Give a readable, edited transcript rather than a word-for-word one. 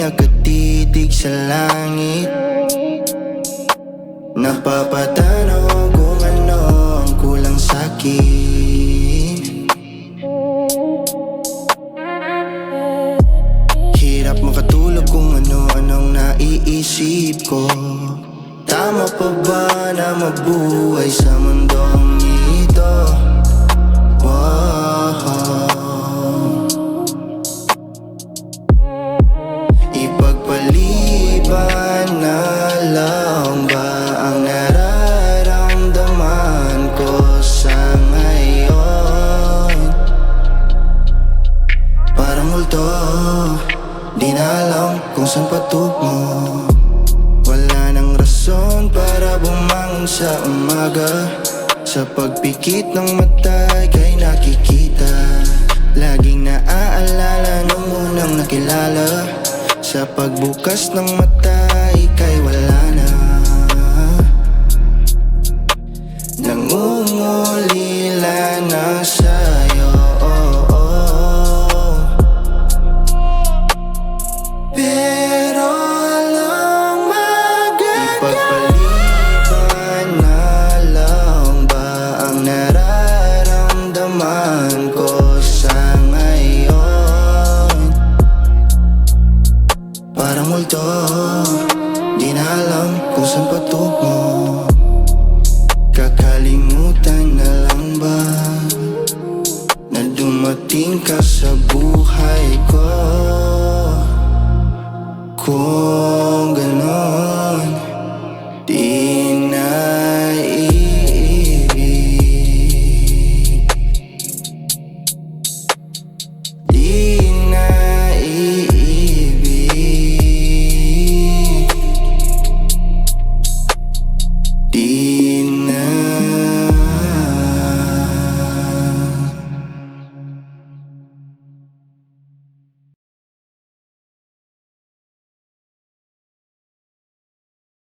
nakatitig sa langit. Napapatanaw kung ano ang kulang sa'kin. Hirap makatulog kung ano-anong naiisip ko. Tama pa ba na mabuhay sa mundong ito? Ipagpaliban na lang ba ang nararamdaman ko sa ngayon? Parang multo, di na alam kung saan patungo. Wala nang rason para bumangon sa umaga. Sa pagpikit ng mata kay nakikita. Laging naaalala nung unang nakilala. Sa pagbukas ng mata ika'y wala na. Nangungulila na sa'yo. Pero alam maganda, ipagpaliban na lang ba ang nararamdaman ko sa ngayon? Parang multo, di na alam kung saan patungo. Kakalimutan na lang ba na dumating ka sa buhay ko?